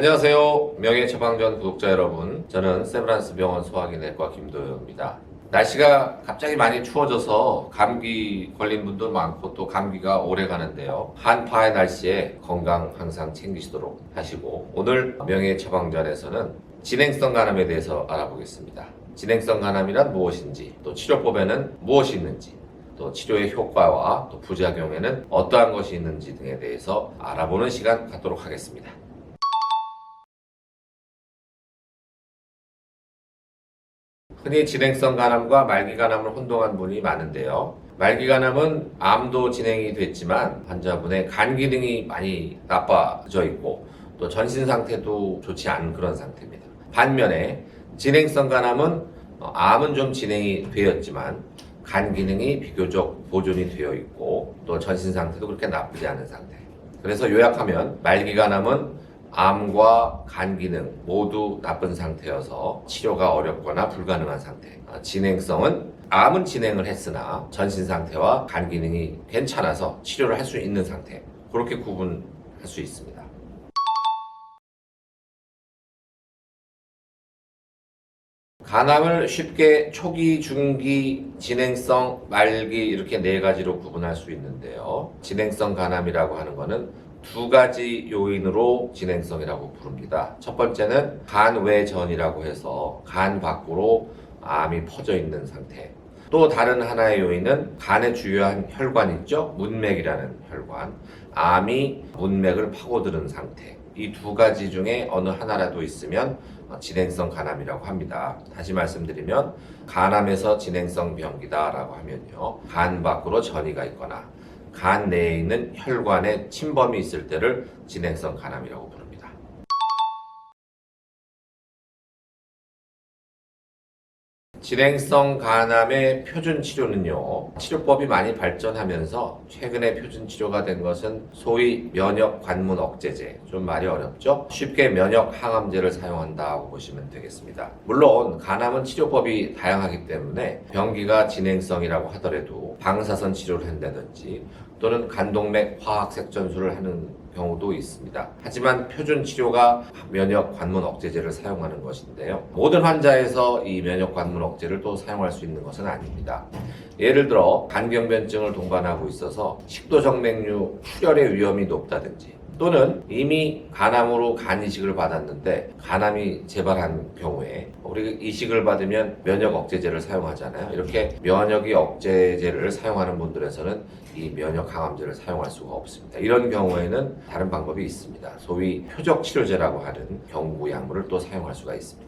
안녕하세요. 명예처방전 구독자 여러분, 저는 세브란스 병원 소화기 내과 김도영입니다. 날씨가 갑자기 많이 추워져서 감기 걸린 분도 많고 또 감기가 오래 가는데요. 한파의 날씨에 건강 항상 챙기시도록 하시고, 오늘 명예처방전에서는 진행성 간암에 대해서 알아보겠습니다. 진행성 간암이란 무엇인지, 또 치료법에는 무엇이 있는지, 또 치료의 효과와 또 부작용에는 어떠한 것이 있는지 등에 대해서 알아보는 시간 갖도록 하겠습니다. 흔히 진행성 간암과 말기 간암을 혼동한 분이 많은데요. 말기 간암은 암도 진행이 됐지만 환자분의 간 기능이 많이 나빠져 있고 또 전신 상태도 좋지 않은 그런 상태입니다. 반면에 진행성 간암은 암은 좀 진행이 되었지만 간 기능이 비교적 보존이 되어 있고 또 전신 상태도 그렇게 나쁘지 않은 상태. 그래서 요약하면 말기 간암은 암과 간 기능 모두 나쁜 상태여서 치료가 어렵거나 불가능한 상태. 진행성은 암은 진행을 했으나 전신 상태와 간 기능이 괜찮아서 치료를 할 수 있는 상태. 그렇게 구분할 수 있습니다. 간암을 쉽게 초기, 중기, 진행성, 말기 이렇게 네 가지로 구분할 수 있는데요. 진행성 간암이라고 하는 것은 두 가지 요인으로 진행성이라고 부릅니다. 첫 번째는 간 외전이라고 해서 간 밖으로 암이 퍼져 있는 상태. 또 다른 하나의 요인은 간의 주요한 혈관 있죠? 문맥이라는 혈관. 암이 문맥을 파고드는 상태. 이 두 가지 중에 어느 하나라도 있으면 진행성 간암이라고 합니다. 다시 말씀드리면 간암에서 진행성 병기다라고 하면요. 간 밖으로 전이가 있거나 간 내에 있는 혈관에 침범이 있을 때를 진행성 간암이라고 부릅니다. 진행성 간암의 표준 치료는요, 치료법이 많이 발전하면서 최근에 표준 치료가 된 것은 소위 면역 관문 억제제, 좀 말이 어렵죠? 쉽게 면역 항암제를 사용한다고 보시면 되겠습니다. 물론 간암은 치료법이 다양하기 때문에 병기가 진행성이라고 하더라도 방사선 치료를 한다든지 또는 간동맥 화학색전술을 하는 경우도 있습니다. 하지만 표준 치료가 면역 관문 억제제를 사용하는 것인데요. 모든 환자에서 이 면역 관문 억제를 또 사용할 수 있는 것은 아닙니다. 예를 들어 간경변증을 동반하고 있어서 식도정맥류 출혈의 위험이 높다든지 또는 이미 간암으로 간 이식을 받았는데 간암이 재발한 경우에 우리 이식을 받으면 면역 억제제를 사용하잖아요. 이렇게 면역이 억제제를 사용하는 분들에서는 이 면역 항암제를 사용할 수가 없습니다. 이런 경우에는 다른 방법이 있습니다. 소위 표적 치료제라고 하는 경구 약물을 또 사용할 수가 있습니다.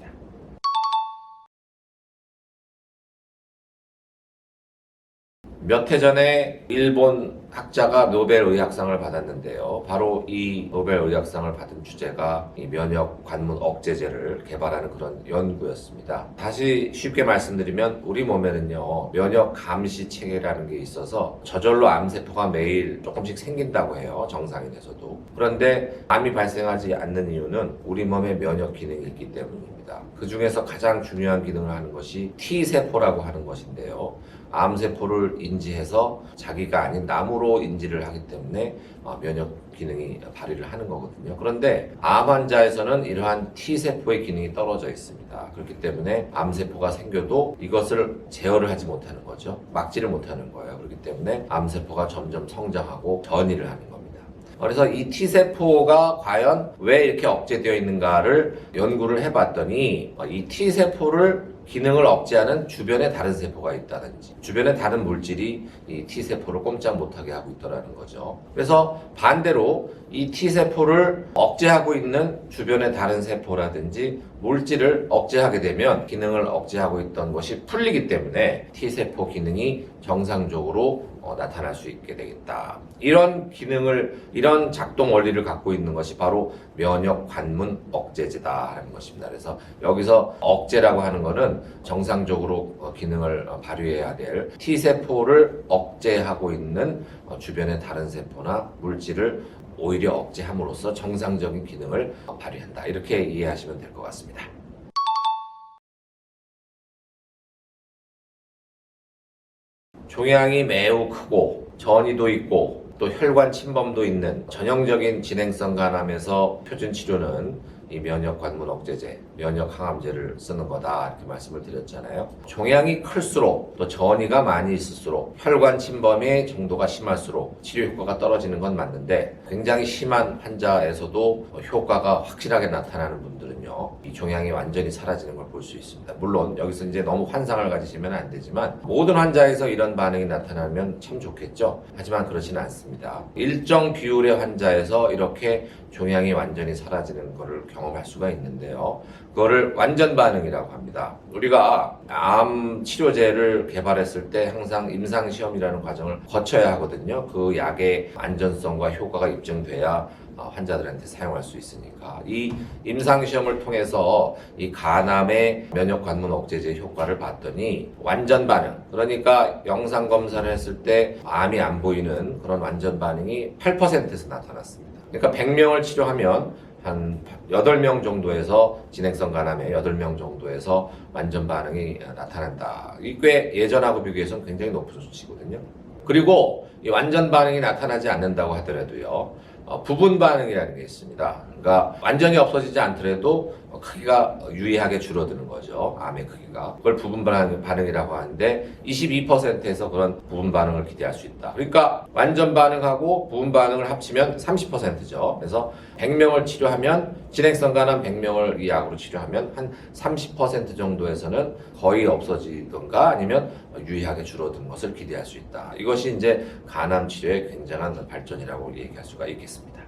몇 해 전에 일본 학자가 노벨 의학상을 받았는데요. 바로 이 노벨 의학상을 받은 주제가 이 면역 관문 억제제를 개발하는 그런 연구였습니다. 다시 쉽게 말씀드리면 우리 몸에는요, 면역 감시 체계라는 게 있어서 저절로 암세포가 매일 조금씩 생긴다고 해요. 정상인에서도. 그런데 암이 발생하지 않는 이유는 우리 몸에 면역 기능이 있기 때문입니다. 그 중에서 가장 중요한 기능을 하는 것이 T세포라고 하는 것인데요. 암세포를 인지해서 자기가 아닌 남으로 인지를 하기 때문에 면역 기능이 발휘를 하는 거거든요. 그런데 암 환자에서는 이러한 T세포의 기능이 떨어져 있습니다. 그렇기 때문에 암세포가 생겨도 이것을 제어를 하지 못하는 거죠. 막지를 못하는 거예요. 그렇기 때문에 암세포가 점점 성장하고 전이를 하는 겁니다. 그래서 이 T세포가 과연 왜 이렇게 억제되어 있는가를 연구를 해봤더니 이 T세포를 기능을 억제하는 주변에 다른 세포가 있다든지 주변에 다른 물질이 이 T세포를 꼼짝 못하게 하고 있더라는 거죠. 그래서 반대로 이 T세포를 억제하고 있는 주변의 다른 세포라든지 물질을 억제하게 되면 기능을 억제하고 있던 것이 풀리기 때문에 T세포 기능이 정상적으로 나타날 수 있게 되겠다. 이런 작동 원리를 갖고 있는 것이 바로 면역 관문 억제제다 하는 것입니다. 그래서 여기서 억제라고 하는 것은 정상적으로 기능을 발휘해야 될 T세포를 억제하고 있는 주변의 다른 세포나 물질을 오히려 억제함으로써 정상적인 기능을 발휘한다. 이렇게 이해하시면 될 것 같습니다. 종양이 매우 크고 전이도 있고 또 혈관 침범도 있는 전형적인 진행성 간암에서 표준 치료는 이 면역 관문 억제제, 면역 항암제를 쓰는 거다 이렇게 말씀을 드렸잖아요. 종양이 클수록 또 전이가 많이 있을수록 혈관 침범의 정도가 심할수록 치료 효과가 떨어지는 건 맞는데 굉장히 심한 환자에서도 효과가 확실하게 나타나는 분들은요, 이 종양이 완전히 사라지는 걸 볼 수 있습니다. 물론 여기서 이제 너무 환상을 가지시면 안 되지만 모든 환자에서 이런 반응이 나타나면 참 좋겠죠. 하지만 그렇지는 않습니다. 일정 비율의 환자에서 이렇게 종양이 완전히 사라지는 것을 경험할 수가 있는데요. 그거를 완전 반응이라고 합니다. 우리가 암 치료제를 개발했을 때 항상 임상시험이라는 과정을 거쳐야 하거든요. 그 약의 안전성과 효과가 입증돼야 환자들한테 사용할 수 있으니까 이 임상시험을 통해서 이 간암의 면역관문 억제제 효과를 봤더니 완전 반응, 그러니까 영상검사를 했을 때 암이 안 보이는 그런 완전 반응이 8%에서 나타났습니다. 그러니까 100명을 치료하면 한 8명 정도에서 진행성 간암의 8명 정도에서 완전 반응이 나타난다. 이게 꽤 예전하고 비교해서는 굉장히 높은 수치거든요. 그리고 이 완전 반응이 나타나지 않는다고 하더라도요, 부분 반응이라는 게 있습니다. 그러니까 완전히 없어지지 않더라도 크기가 유의하게 줄어드는 거죠. 암의 크기가. 그걸 부분 반응이라고 하는데 22%에서 그런 부분 반응을 기대할 수 있다. 그러니까 완전 반응하고 부분 반응을 합치면 30%죠. 그래서 100명을 치료하면, 진행성 간암 100명을 이 약으로 치료하면 한 30% 정도에서는 거의 없어지던가 아니면 유의하게 줄어드는 것을 기대할 수 있다. 이것이 이제 간암 치료의 굉장한 발전이라고 얘기할 수가 있겠습니다.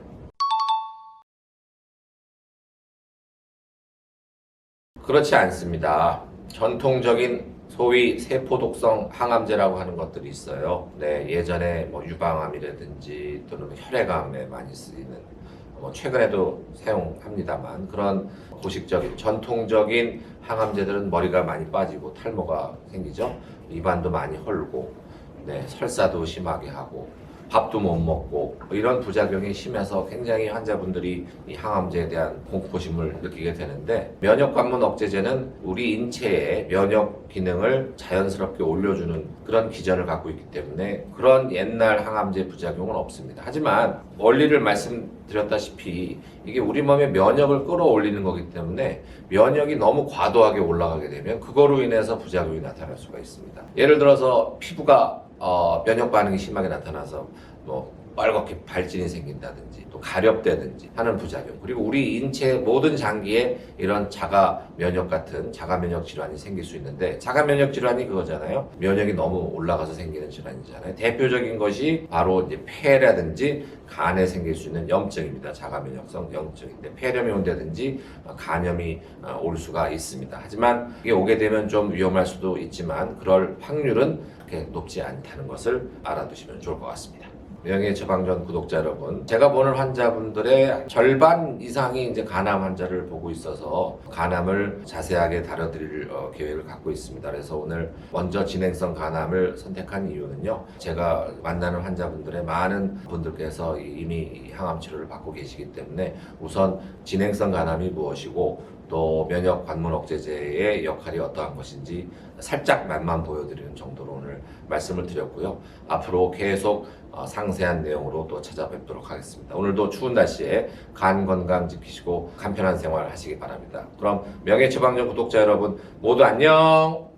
그렇지 않습니다. 전통적인 소위 세포독성 항암제라고 하는 것들이 있어요. 네, 예전에 뭐 유방암이라든지 또는 혈액암에 많이 쓰이는, 최근에도 사용합니다만, 그런 고식적인 전통적인 항암제들은 머리가 많이 빠지고 탈모가 생기죠. 입안도 많이 헐고, 네, 설사도 심하게 하고, 밥도 못 먹고, 이런 부작용이 심해서 굉장히 환자분들이 이 항암제에 대한 공포심을 느끼게 되는데, 면역관문 억제제는 우리 인체의 면역 기능을 자연스럽게 올려주는 그런 기전을 갖고 있기 때문에 그런 옛날 항암제 부작용은 없습니다. 하지만 원리를 말씀드렸다시피 이게 우리 몸의 면역을 끌어올리는 거기 때문에 면역이 너무 과도하게 올라가게 되면 그거로 인해서 부작용이 나타날 수가 있습니다. 예를 들어서 피부가 면역 반응이 심하게 나타나서 빨갛게 발진이 생긴다든지 또 가렵다든지 하는 부작용, 그리고 우리 인체 모든 장기에 이런 자가 면역 같은 자가 면역 질환이 생길 수 있는데, 자가 면역 질환이 그거잖아요. 면역이 너무 올라가서 생기는 질환이잖아요. 대표적인 것이 바로 이제 폐라든지 간에 생길 수 있는 염증입니다. 자가 면역성 염증인데 폐렴이 온다든지 간염이 올 수가 있습니다. 하지만 이게 오게 되면 좀 위험할 수도 있지만 그럴 확률은 그렇게 높지 않다는 것을 알아두시면 좋을 것 같습니다. 명예처방전 구독자 여러분, 제가 보는 환자분들의 절반 이상이 이제 간암 환자를 보고 있어서 간암을 자세하게 다뤄드릴 계획을 갖고 있습니다. 그래서 오늘 먼저 진행성 간암을 선택한 이유는요, 제가 만나는 환자분들의 많은 분들께서 이미 항암 치료를 받고 계시기 때문에 우선 진행성 간암이 무엇이고 또 면역 관문 억제제의 역할이 어떠한 것인지 살짝 맛만 보여드리는 정도로 오늘 말씀을 드렸고요. 앞으로 계속 상세한 내용으로 또 찾아뵙도록 하겠습니다. 오늘도 추운 날씨에 간 건강 지키시고 간편한 생활 하시기 바랍니다. 그럼 명예처방전 구독자 여러분 모두 안녕!